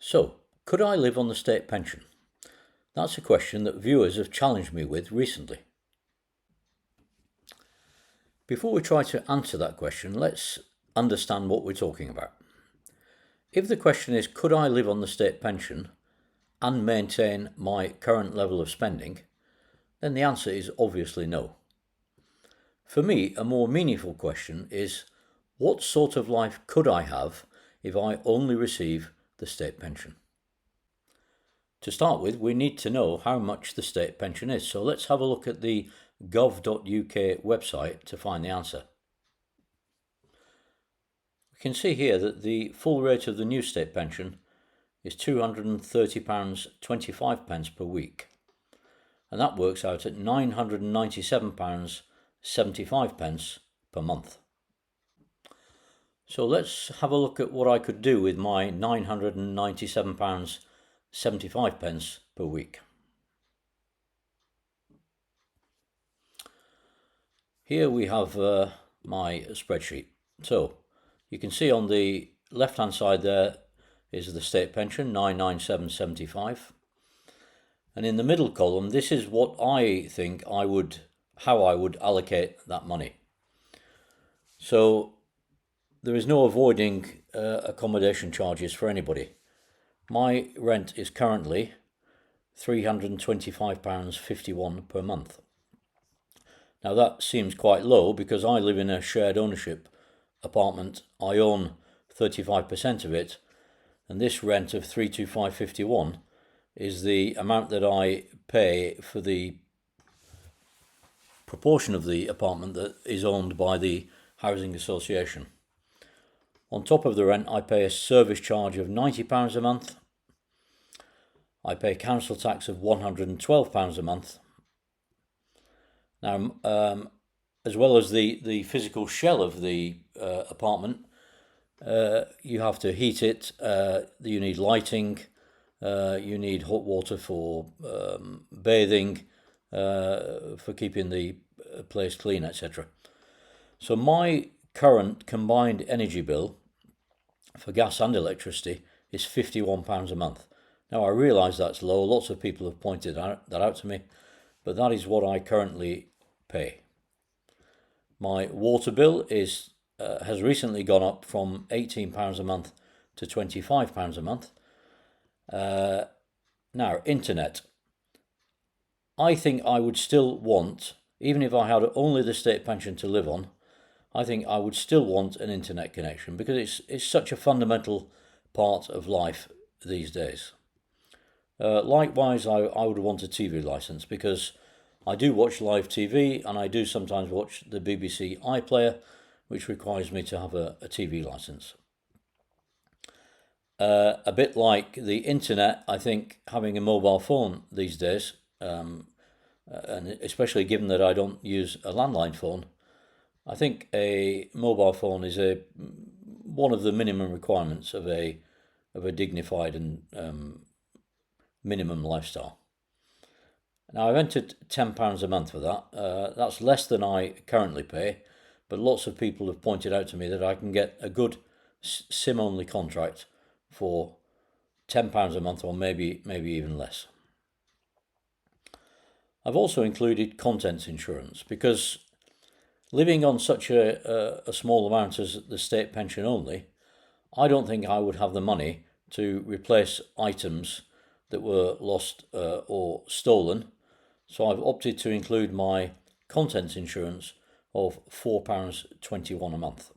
So, could I live on the state pension? That's a question that viewers have challenged me with recently. Before we try to answer that question, let's understand what we're talking about. If the question is, could I live on the state pension and maintain my current level of spending, then the answer is obviously no. For me, a more meaningful question is, what sort of life could I have if I only receive the state pension? To start with, we need to know how much the state pension is. So let's have a look at the gov.uk website to find the answer. We can see here that the full rate of the new state pension is £230.25 per week, and that works out at £997.75 per month. So let's have a look at what I could do with my £997.75 per week. Here we have my spreadsheet. So you can see on the left hand side there is the state pension, 997.75, and in the middle column this is what I think how I would allocate that money. So there is no avoiding accommodation charges for anybody. My rent is currently £325.51 per month. Now that seems quite low because I live in a shared ownership apartment. I own 35% of it, and this rent of £325.51 is the amount that I pay for the proportion of the apartment that is owned by the housing association. On top of the rent, I pay a service charge of £90 a month. I pay council tax of £112 a month. Now, as well as the physical shell of the apartment, you have to heat it, you need lighting, you need hot water for bathing, for keeping the place clean, etc. So my current combined energy bill for gas and electricity is £51 a month. Now I realise that's low, lots of people have pointed that out to me, but that is what I currently pay. My water bill has recently gone up from £18 a month to £25 a month. Now, internet. I think I would still want, even if I had only the state pension to live on, I think I would still want an internet connection because it's such a fundamental part of life these days. Likewise, I would want a TV licence because I do watch live TV and I do sometimes watch the BBC iPlayer, which requires me to have a TV licence. A bit like the internet, I think having a mobile phone these days, and especially given that I don't use a landline phone, I think a mobile phone is one of the minimum requirements of a dignified and minimum lifestyle. Now I've entered £10 a month for that. That's less than I currently pay, but lots of people have pointed out to me that I can get a good SIM-only contract for £10 a month, or maybe even less. I've also included contents insurance because living on such a small amount as the state pension only, I don't think I would have the money to replace items that were lost or stolen, so I've opted to include my contents insurance of £4.21 a month.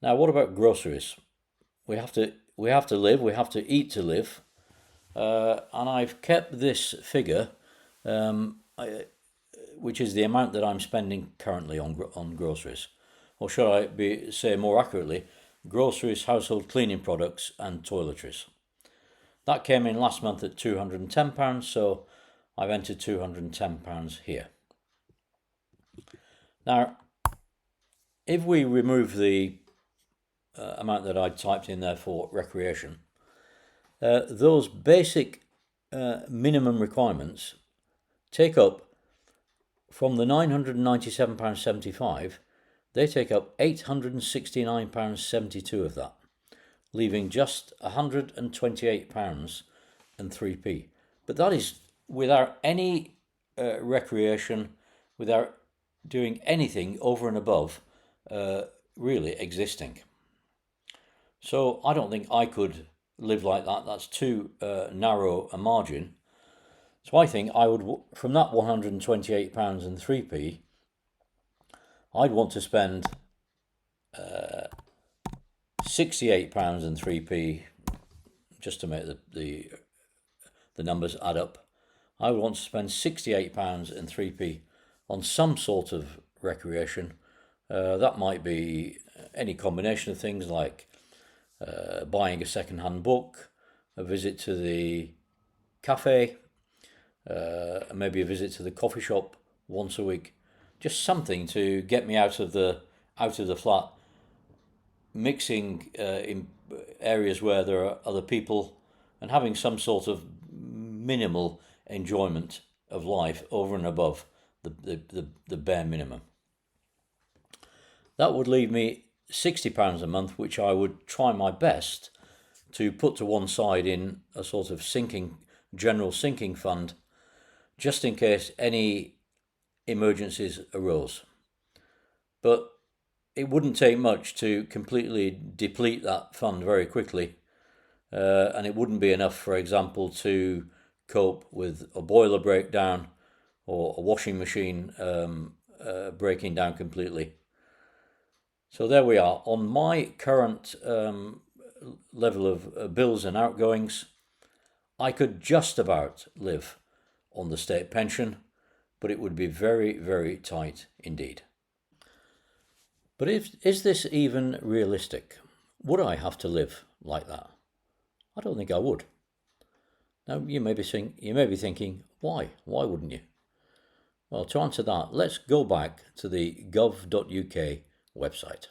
Now, what about groceries? We have to live, we have to eat to live, and I've kept this figure, which is the amount that I'm spending currently on groceries, or should I say more accurately, groceries, household cleaning products and toiletries. That came in last month at £210, so I've entered £210 here. Now, if we remove the amount that I typed in there for recreation, those basic minimum requirements take up, from the £997.75, they take up £869.72 of that, leaving just £128.03. But that is without any recreation, without doing anything over and above really existing. So I don't think I could live like that. That's too narrow a margin. So I think I would, from that £128.03, I'd want to spend £68.03, just to make the numbers add up. I would want to spend £68.03 on some sort of recreation. That might be any combination of things like buying a second-hand book, a visit to the cafe, maybe a visit to the coffee shop once a week. Just something to get me out of the flat, mixing in areas where there are other people, and having some sort of minimal enjoyment of life over and above the bare minimum. That would leave me £60 a month, which I would try my best to put to one side in a sort of general sinking fund, just in case any emergencies arose. But it wouldn't take much to completely deplete that fund very quickly, and it wouldn't be enough, for example, to cope with a boiler breakdown or a washing machine breaking down completely. So there we are. On my current level of bills and outgoings, I could just about live on the state pension, but it would be very, very tight indeed. But is this even realistic? Would I have to live like that? I don't think I would. Now, you may be thinking, why? Why wouldn't you? Well, to answer that, let's go back to the gov.uk website.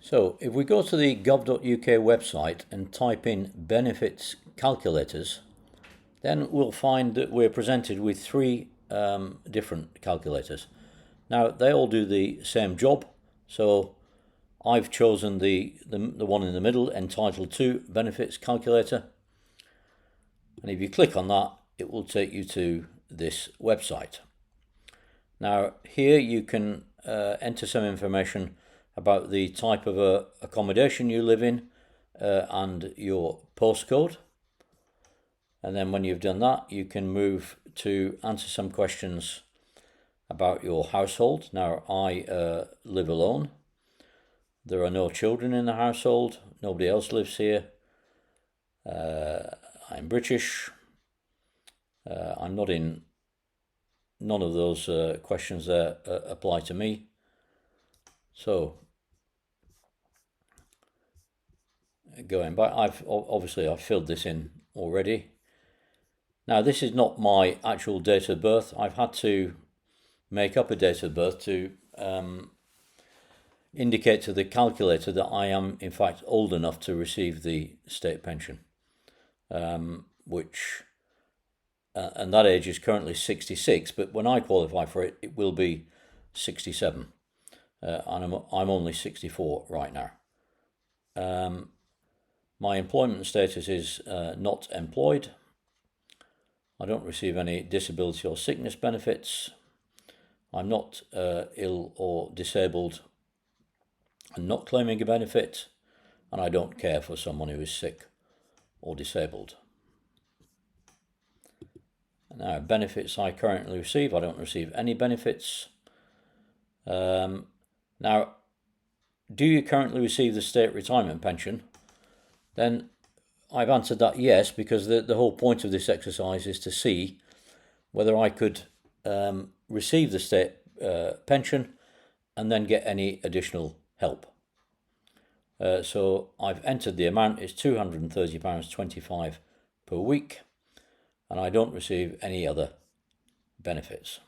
So if we go to the gov.uk website and type in benefits calculators, then we'll find that we're presented with three different calculators. Now, they all do the same job, so I've chosen the one in the middle, entitled to Benefits Calculator. And if you click on that, it will take you to this website. Now, here you can enter some information about the type of accommodation you live in and your postcode. And then when you've done that, you can move to answer some questions about your household. Now, I live alone. There are no children in the household. Nobody else lives here. I'm British. I'm not in. None of those questions there apply to me. So, going back, I've filled this in already. Now, this is not my actual date of birth. I've had to make up a date of birth to indicate to the calculator that I am in fact old enough to receive the state pension, which and that age is currently 66, but when I qualify for it, it will be 67, and I'm only 64 right now. My employment status is not employed. I don't receive any disability or sickness benefits. I'm not ill or disabled and not claiming a benefit, and I don't care for someone who is sick or disabled. Now, benefits I currently receive, I don't receive any benefits. Now, do you currently receive the state retirement pension? Then I've answered that yes, because the whole point of this exercise is to see whether I could receive the state pension and then get any additional help. So I've entered the amount, it's £230.25 per week, and I don't receive any other benefits.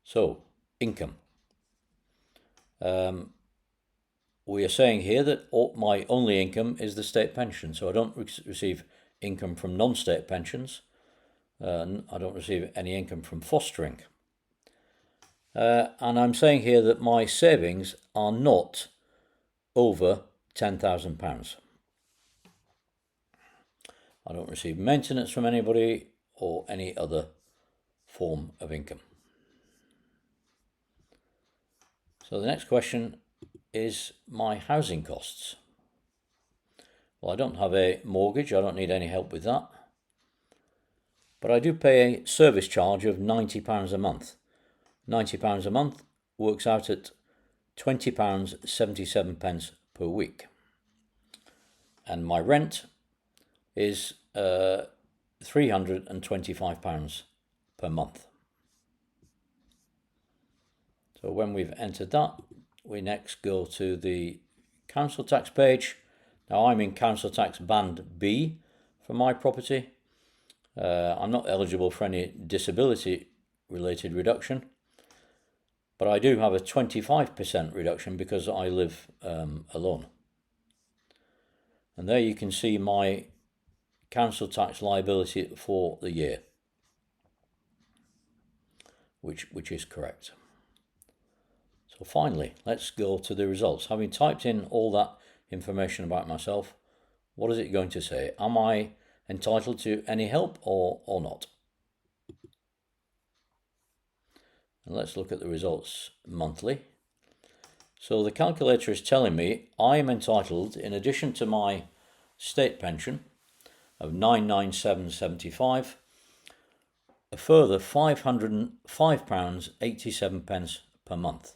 So, income. We are saying here that my only income is the state pension, so I don't receive income from non-state pensions. I don't receive any income from fostering. And I'm saying here that my savings are not over £10,000. I don't receive maintenance from anybody or any other form of income. So the next question is my housing costs. Well, I don't have a mortgage, I don't need any help with that. But I do pay a service charge of £90 a month. £90 a month works out at £20.77 per week. And my rent is £325 per month. So when we've entered that, we next go to the council tax page. Now I'm in council tax band B for my property. I'm not eligible for any disability related reduction, but I do have a 25% reduction because I live alone. And there you can see my council tax liability for the year, which is correct. So finally, let's go to the results. Having typed in all that information about myself, what is it going to say? Am I entitled to any help or not? And let's look at the results monthly. So the calculator is telling me I am entitled, in addition to my state pension of £997.75, a further £505.87 per month.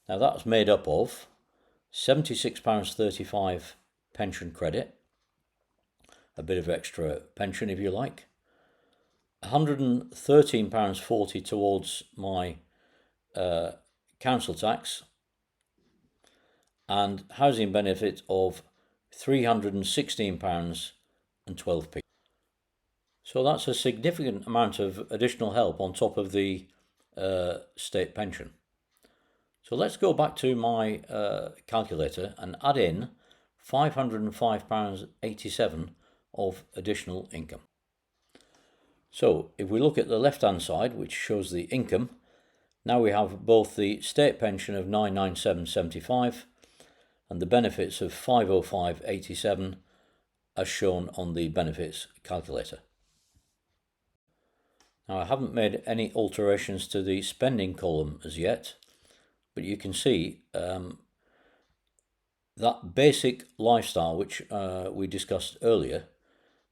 Now that's made up of £76.35 pension credit, a bit of extra pension if you like, £113.40 towards my council tax, and housing benefit of £316.12. So that's a significant amount of additional help on top of the state pension. So let's go back to my calculator and add in £505.87 of additional income. So if we look at the left hand side, which shows the income, now we have both the state pension of £997.75 and the benefits of £505.87 as shown on the benefits calculator. Now I haven't made any alterations to the spending column as yet, but you can see that basic lifestyle which we discussed earlier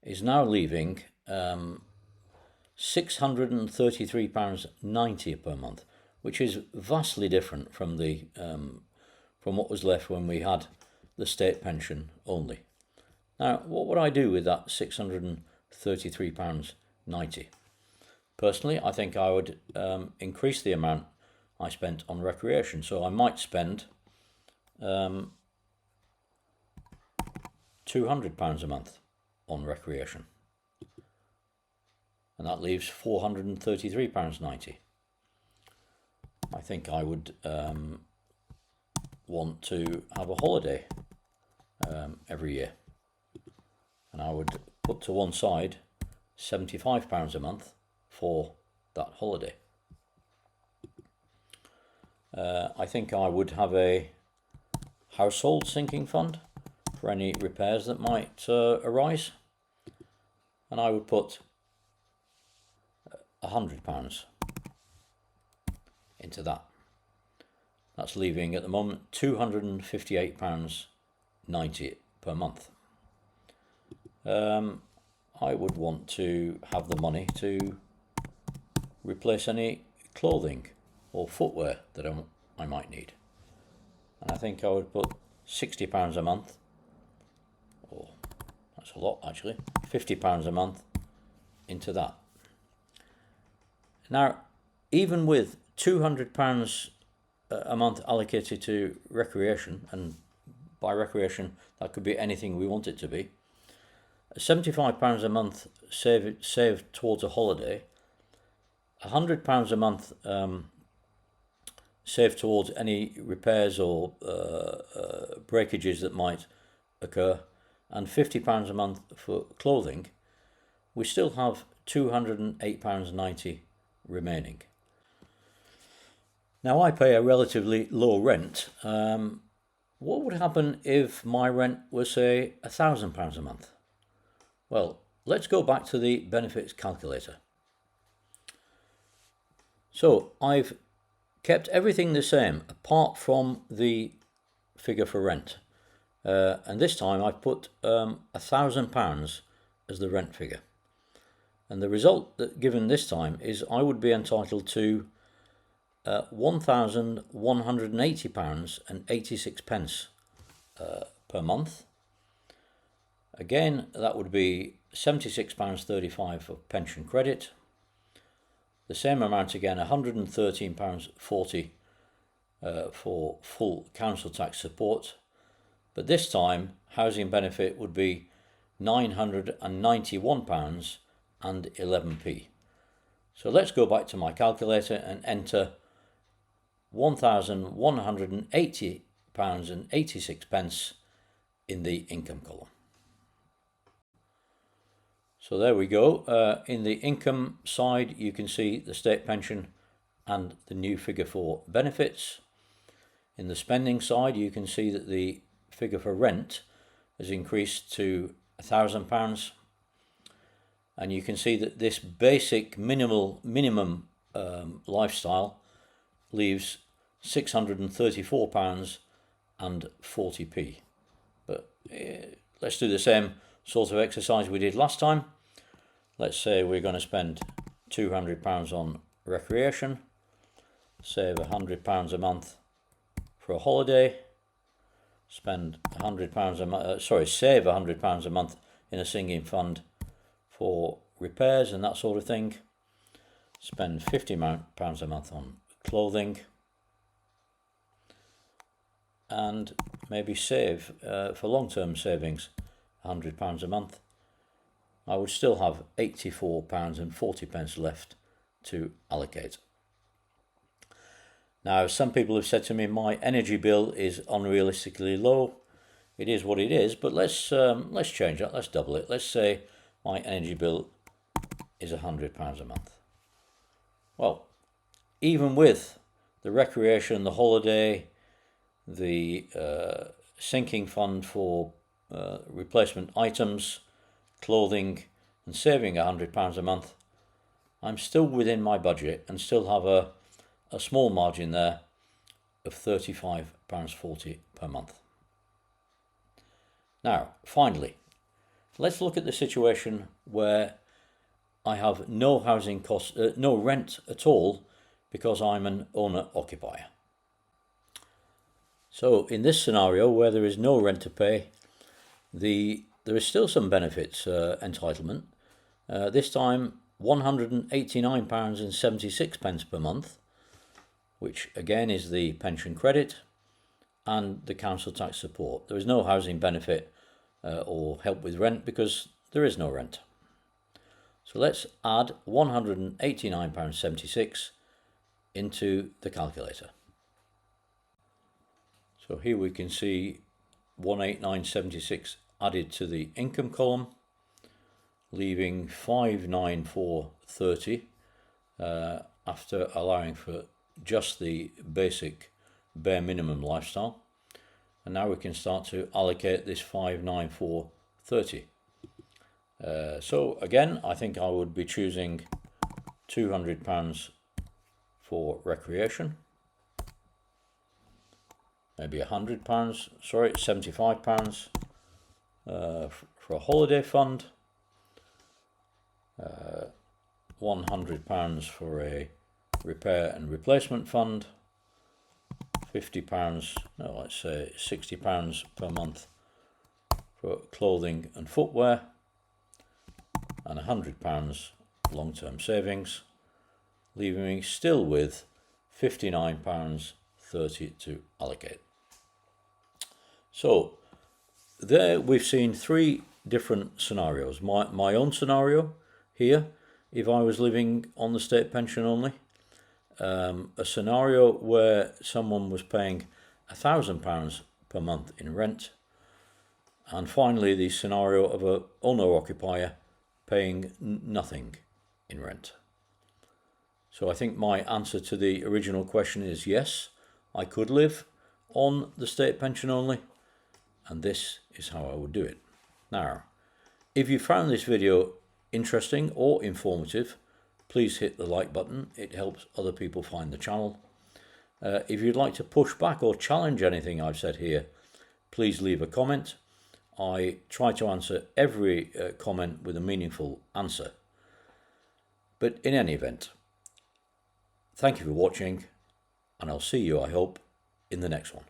is now leaving £633.90 per month, which is vastly different from the from what was left when we had the state pension only. Now, what would I do with that £633.90? Personally, I think I would increase the amount I spent on recreation. So I might spend £200 a month on recreation. And that leaves £433.90. I think I would want to have a holiday every year. And I would put to one side £75 a month for that holiday. I think I would have a household sinking fund for any repairs that might arise, and I would put £100 into that. That's leaving at the moment £258.90 per month. I would want to have the money to replace any clothing or footwear that I might need. And I think I would put £60 a month, or that's a lot actually, £50 a month into that. Now, even with £200 a month allocated to recreation, and by recreation that could be anything we want it to be, £75 a month saved towards a holiday, £100 a month saved towards any repairs or breakages that might occur, and £50 a month for clothing, we still have £208.90 remaining. Now I pay a relatively low rent. What would happen if my rent was, say, £1,000 a month? Well, let's go back to the benefits calculator. So I've kept everything the same apart from the figure for rent. And this time I've put £1,000 as the rent figure. And the result that given this time is I would be entitled to £1,180.86 per month. Again, that would be £76.35 of pension credit. The same amount again, £113.40 for full council tax support. But this time, housing benefit would be £991.11. So let's go back to my calculator and enter £1,180.86 in the income column. So there we go. In the income side, you can see the state pension and the new figure for benefits. In the spending side, you can see that the figure for rent has increased to £1,000. And you can see that this basic minimum lifestyle leaves £634.40. But let's do the same sort of exercise we did last time. Let's say we're going to spend £200 on recreation, save £100 a month for a holiday, spend £100 a month. Save £100 a month in a sinking fund for repairs and that sort of thing. Spend £50 a month on clothing, and maybe save for long-term savings £100 a month. I would still have £84.40 left to allocate. Now, some people have said to me my energy bill is unrealistically low. It is what it is, but let's change that. Let's double it. Let's say my energy bill is £100 a month. Well, even with the recreation, the holiday, the sinking fund for replacement items, clothing, and saving £100 a month, I'm still within my budget and still have a small margin there of £35.40 per month. Now, finally, let's look at the situation where I have no housing cost, no rent at all, because I'm an owner-occupier. So in this scenario, where there is no rent to pay, there is still some benefits entitlement. This time £189.76 per month, which again is the pension credit and the council tax support. There is no housing benefit or help with rent because there is no rent. So let's add £189.76 into the calculator. So here we can see 189.76 added to the income column, leaving 594.30 after allowing for just the basic bare minimum lifestyle. And now we can start to allocate this 594.30. So again, I think I would be choosing £200 for recreation, maybe £100, sorry, £75 for a holiday fund, £100 for a repair and replacement fund, £50, no, let's say £60 per month for clothing and footwear, and £100 long-term savings, leaving me still with £59.30 to allocate. So there we've seen three different scenarios. My own scenario here, if I was living on the state pension only, a scenario where someone was paying £1,000 per month in rent, and finally the scenario of a owner-occupier paying nothing in rent. So I think my answer to the original question is yes, I could live on the state pension only, and this is how I would do it. Now, if you found this video interesting or informative, please hit the like button. It helps other people find the channel. If you'd like to push back or challenge anything I've said here, please leave a comment. I try to answer every comment with a meaningful answer. But in any event, thank you for watching, and I'll see you, I hope, in the next one.